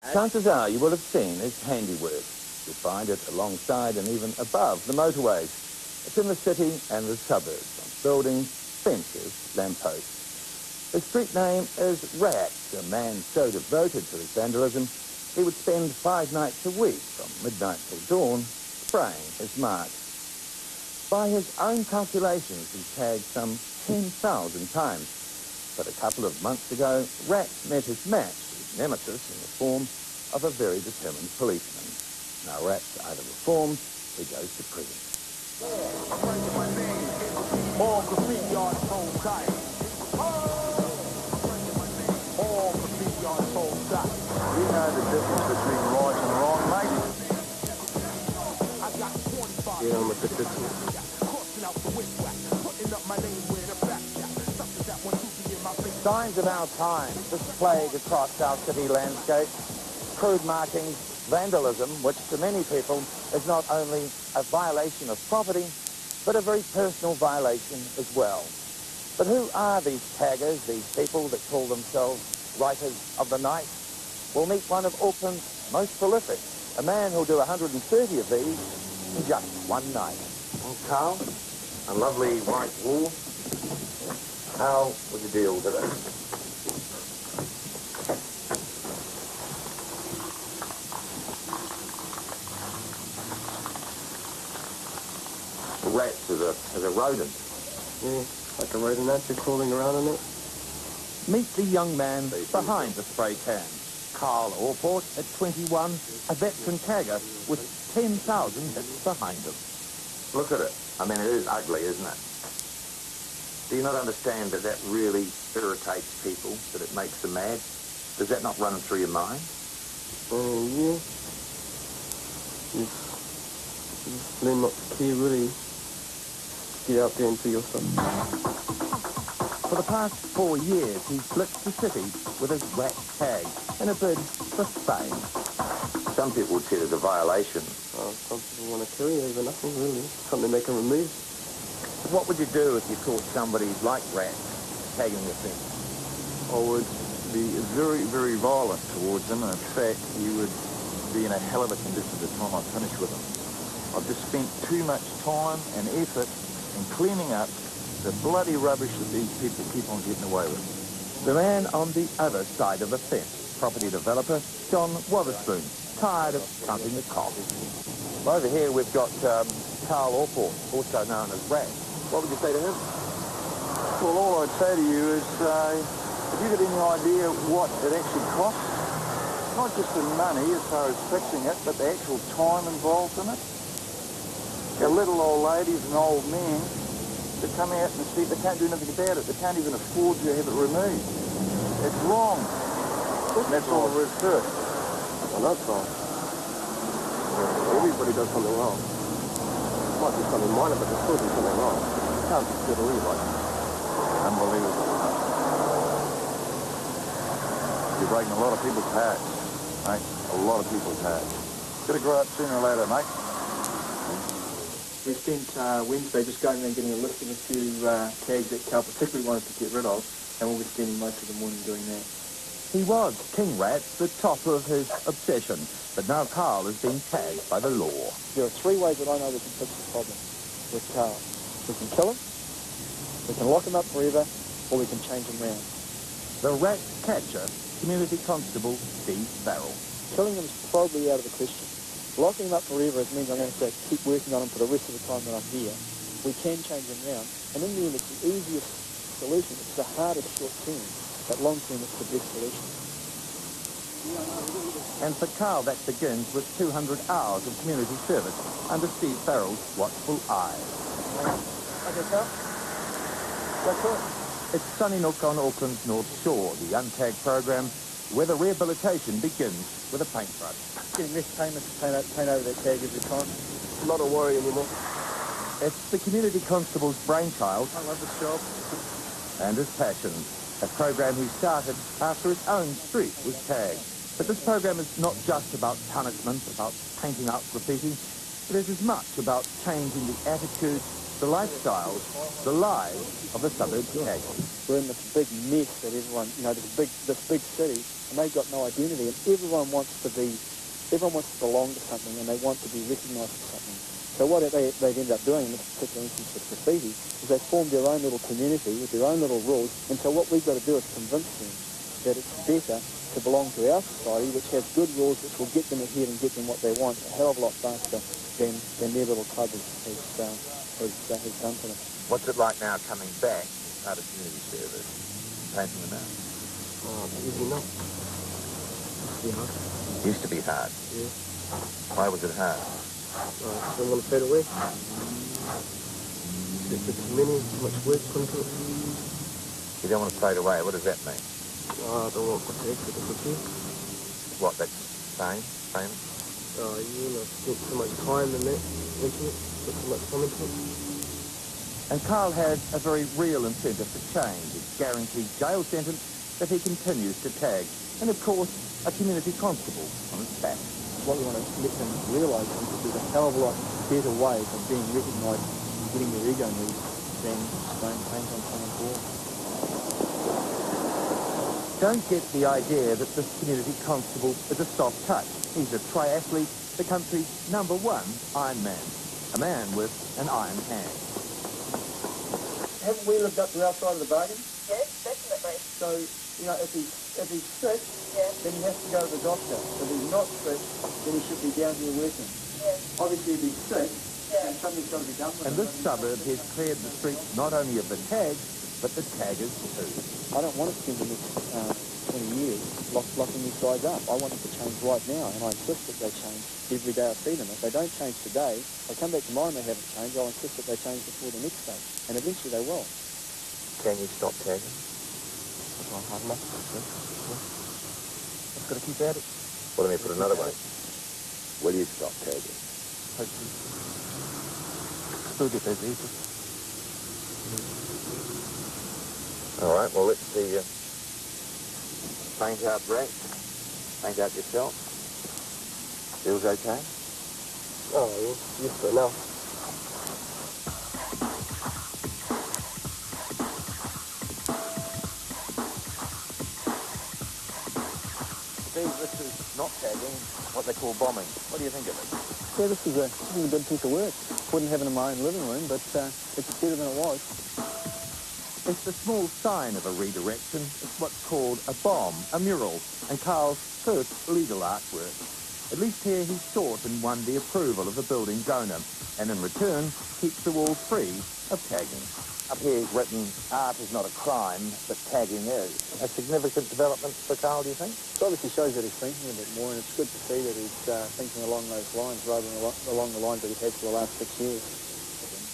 Chances are you will have seen his handiwork. You find it alongside and even above the motorways. It's in the city and the suburbs, on buildings, fences, lampposts. His street name is Ratz, a man so devoted to his vandalism, he would spend 5 nights a week, from midnight till dawn, spraying his marks. By his own calculations, he tagged some 10,000 times. But a couple of months ago, Ratz met his match, his nemesis, in the form of a very determined policeman. Now Ratz either reforms, he goes to prison. All graffiti artists tight. All graffiti artists tight. You know the difference between right and wrong, mate? Yeah, I'm with the difference. Signs of our time, this plague across our city landscape. Crude markings, vandalism, which to many people is not only a violation of property, but a very personal violation as well. But who are these taggers, these people that call themselves writers of the night? We'll meet one of Auckland's most prolific, a man who'll do 130 of these in just one night. Well, Carl, a lovely white wall. How was the deal with it? Ratz is a rodent. Yeah, like a rodent that's crawling around in it. Meet the young man behind the spray can. Carl Orport, at 21, a veteran tagger with 10,000 hits behind him. Look at it. I mean, it is ugly, isn't it? Do you not understand that that really irritates people, that it makes them mad? Does that not run through your mind? Yeah. Just learn not to care, really. Get out there and do your stuff. For the past 4 years, he's blitzed the city with his Ratz tag in a bid for fame. Some people would see it as a violation. Some people want to kill you over nothing, really. Something they can remove. What would you do if you caught somebody like Ratz tagging your thing? I would be very, very violent towards him, and in fact, he would be in a hell of a condition by the time I finish with him. I've just spent too much time and effort in cleaning up the bloody rubbish that these people keep on getting away with. The man on the other side of the fence, property developer John Wotherspoon, tired of counting the costs. Over here we've got Carl Orport, also known as Ratz. What would you say to him? Well, all I'd say to you is, have you got any idea what it actually costs? Not just the money as far as fixing it, but the actual time involved in it. The little old ladies and old men that come out and see, they can't do nothing about it. They can't even afford to have it removed. It's wrong. And that's all there is to it. Well, that's wrong. Everybody does something wrong. It might be something minor, but there's still be something wrong. Can't be believe it. Unbelievable. You're breaking a lot of people's hearts, mate. A lot of people's hearts. Gotta grow up sooner or later, mate. We spent Wednesday just going around getting a list of a few tags that Carl particularly wanted to get rid of, and we'll be spending most of the morning doing that. He was King Ratz, the top of his obsession, but now Carl is being tagged by the law. There are 3 ways that I know we can fix the problem with Carl. We can kill him, we can lock him up forever, or we can change him round. The Ratz catcher, Community Constable Steve Farrell. Killing him is probably out of the question. Locking him up forever means I'm going to have to keep working on him for the rest of the time that I'm here. We can change him round, and in the end it's the easiest solution. It's the hardest short term, but long term it's the best solution. And for Carl that begins with 200 hours of community service under Steve Farrell's watchful eye. Okay, Carl. Go for it. It's Sunny Nook on Auckland's North Shore, the Untagged program, where the rehabilitation begins with a paintbrush. Getting less payments to paint over that tag every time. Not a worry anymore. It's the Community Constable's brainchild I love this job. and his passion, a program he started after his own street was tagged. But this program is not just about punishment, about painting out graffiti. It is as much about changing the attitudes the lifestyles, the lives of the suburb taggers. We're in this big mess that everyone, you know, this big city, and they've got no identity, and everyone wants to belong to something, and they want to be recognised for something. So what they've ended up doing in this particular instance with graffiti is they formed their own little community with their own little rules, and so what we've got to do is convince them that it's better to belong to our society, which has good rules, which will get them ahead and get them what they want a hell of a lot faster than their little club has done for them. What's it like now coming back as part of community service, painting them out? Oh, easy enough. Be hard. Used to be hard. Yeah. Why was it hard? Don't want to fade away. It's too many, too much work put into it. You don't want to fade away. What does that mean? I don't want to take it as a team. What, that's fame? You know, spent too much time in that, into it, put too much time into it. And Carl has a very real incentive to change. It's guaranteed jail sentence that he continues to tag. And of course, a community constable on his back. What we want to let them realise is that there's a hell of a lot better ways of being recognised and getting your ego moved than spraying paint on someone's wall. Don't get the idea that this community constable is a soft touch. He's a triathlete, the country's #1 Ironman, a man with an iron hand. Haven't we lived up to our side of the bargain? Yes, definitely. So, you know, if he's sick, then he has to go to the doctor. If he's not sick, then he should be down here working. Yes. Obviously, if he's sick, then something's got to be done with And him. this suburb has cleared the streets not only of the tags, but the taggers too. I don't want to spend the next 20 years locking these guys up. I want them to change right now, and I insist that they change every day I see them. If they don't change today, I come back tomorrow and they haven't changed, I'll insist that they change before the next day, and eventually they will. Can you stop tagging? Not hard enough. Just got to keep at it. Well, let me put it another way. Will you stop tagging? Hopefully. Still get busy. All right, well, let's see paint out Ratz, paint out yourself. Feels okay? Oh, yeah. Used to it now. Steve, this is not tagging, what they call bombing. What do you think of it? Yeah, this is a good piece of work. Wouldn't have it in my own living room, but it's better than it was. It's the small sign of a redirection. It's what's called a bomb, a mural, and Carl's first legal artwork. At least here he sought and won the approval of the building's owner, and in return keeps the walls free of tagging. Up here written, art is not a crime, but tagging is. A significant development for Carl, do you think? It obviously shows that he's thinking a bit more, and it's good to see that he's thinking along those lines rather than along the lines that he has for the last 6 years.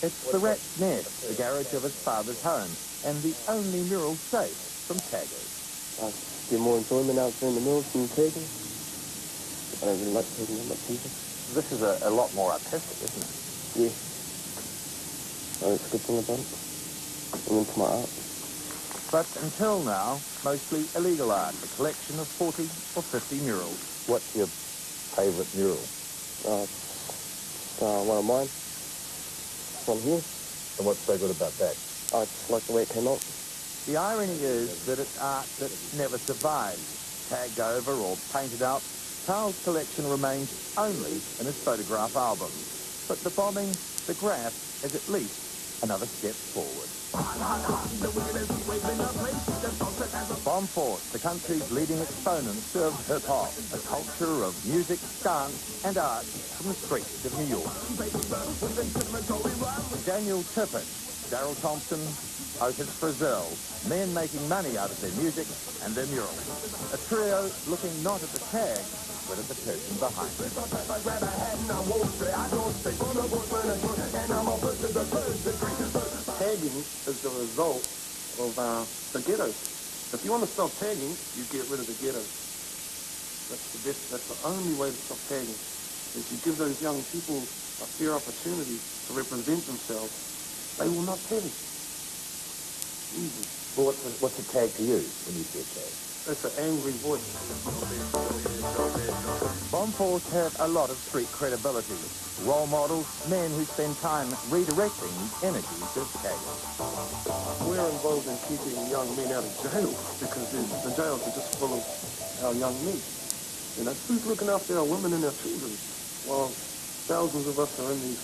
It's the Ratz nest, the garage of his father's home, and the only mural safe from taggers. I get more enjoyment out there in the mills than tagging. I don't really like tagging that much either. This is a lot more artistic, isn't it? Yeah. Oh, it's a good thing about it. I'm into my art. But until now, mostly illegal art, a collection of 40 or 50 murals. What's your favourite mural? One of mine. One here. And what's so good about that? I just like the way it came out. The irony is that it's art that never survives. Tagged over or painted out, Carl's collection remains only in his photograph album. But the bombing, the graph, is at least another step forward. Bomb Force, the country's leading exponents of hip-hop, a culture of music, dance and art from the streets of New York. Daniel Tippett, Daryl Thompson, Otis Brazil, men making money out of their music and their murals. A trio looking not at the tag, but at the person behind it. Tagging is the result of the ghettos. If you want to stop tagging, you get rid of the ghettos. That's the only way to stop tagging, is you give those young people a fair opportunity to represent themselves. They will not tag. Easy. Well, what's a tag to you when you see a tag? That's an angry voice. Bomb Bomb Force have a lot of street credibility. Role models, men who spend time redirecting the energies of taggers. We're involved in keeping young men out of jail because the jails are just full of our young men. You know, who's looking after our women and our children while thousands of us are in these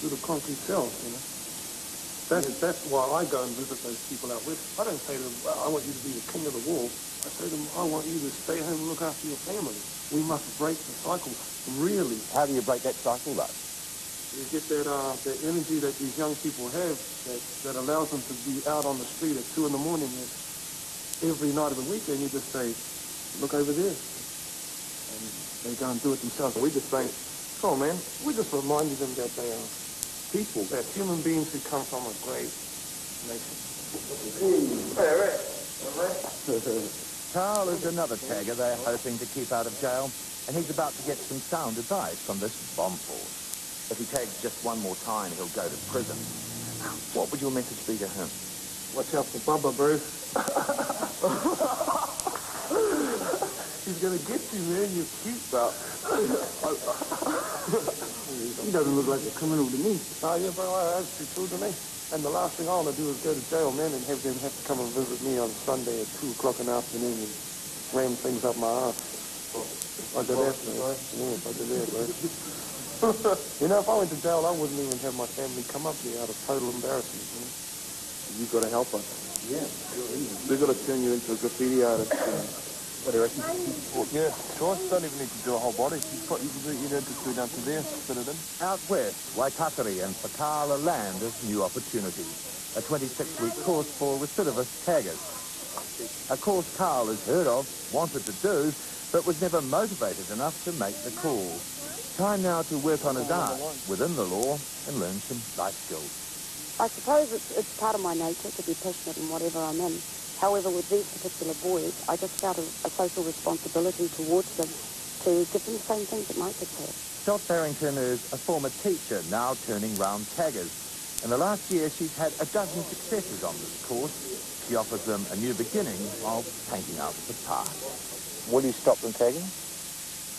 little concrete cells, you know? That's why I go and visit those people out west. I don't say to them, well, I want you to be the king of the world. I say to them, I want you to stay home and look after your family. We must break the cycle, really. How do you break that cycle, though? You get that energy that these young people have that allows them to be out on the street at 2 in the morning every night of the weekend. You just say, look over there. And they go and do it themselves. We just say, come on, man. We just reminded them that they are people, that human beings who come from a great nation. Carl is another tagger they're hoping to keep out of jail, and he's about to get some sound advice from this bomb force. If he tags just one more time, he'll go to prison. What would your message be to him? Watch out for Bubba, bro. He's gonna get you, man. You're cute, bro. He doesn't look like a criminal to me. Oh, yeah, bro, that's pretty true to me. And the last thing I want to do is go to jail, man, and have them have to come and visit me on Sunday at 2 o'clock in the afternoon and ram things up my ass. I did that, bro. Yeah, I did that, bro. You know, if I went to jail, I wouldn't even have my family come up here out of total embarrassment, you know? You've got to help us. Yeah. We've got to turn you into a graffiti artist. What do you reckon? Yeah, sure. Don't even need to do a whole body. You can do it, just do it down to there, fit it in. Out west, Waikatari and Whakaara land of new opportunities. A 26-week course for recidivist taggers. A course Carl has heard of, wanted to do, but was never motivated enough to make the call. Time now to work on his art within the law and learn some life skills. I suppose it's part of my nature to be passionate in whatever I'm in. However, with these particular boys, I just felt a social responsibility towards them to give them the same things that my kids have. Dot Barrington is a former teacher, now turning round taggers. In the last year, she's had a dozen successes on this course. She offers them a new beginning of painting out the past. Will you stop them tagging?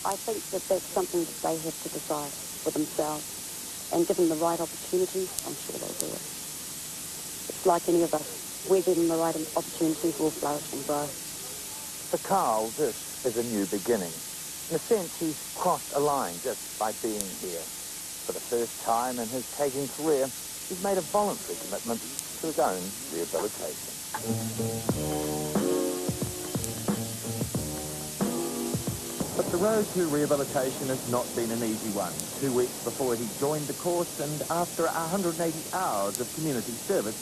I think that that's something that they have to decide for themselves. And given the right opportunities, I'm sure they'll do it. It's like any of us. We give them the right opportunities, will flourish and grow. For Carl, this is a new beginning. In a sense, he's crossed a line just by being here. For the first time in his tagging career, he's made a voluntary commitment to his own rehabilitation. But the road to rehabilitation has not been an easy one. 2 weeks before he joined the course and after 180 hours of community service,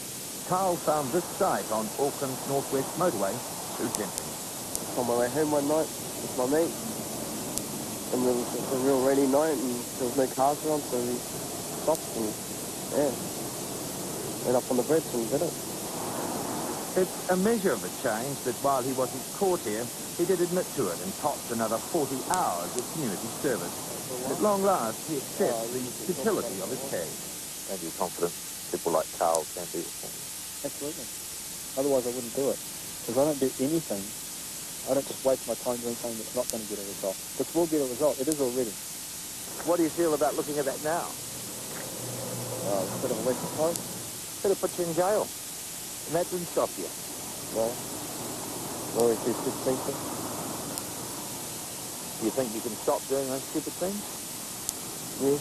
Carl found this site on Auckland's northwest motorway too tempting. On my way home one night with my mate, and it was a real rainy night and there was no cars around, so we stopped and, yeah, went up on the bridge and did it. It's a measure of a change that while he wasn't caught here, he did admit to it and topped another 40 hours of community service. At long last, he accepts the futility of his tag. And you're confident people like Carl can be reformed? Absolutely. Otherwise I wouldn't do it. Because I don't do anything. I don't just waste my time doing something that's not going to get a result. This will get a result. It is already. What do you feel about looking at that now? It's a bit of a waste of time. Could have put you in jail. And that didn't stop you. Well, always do stupid things. Do you think you can stop doing those stupid things? Yeah.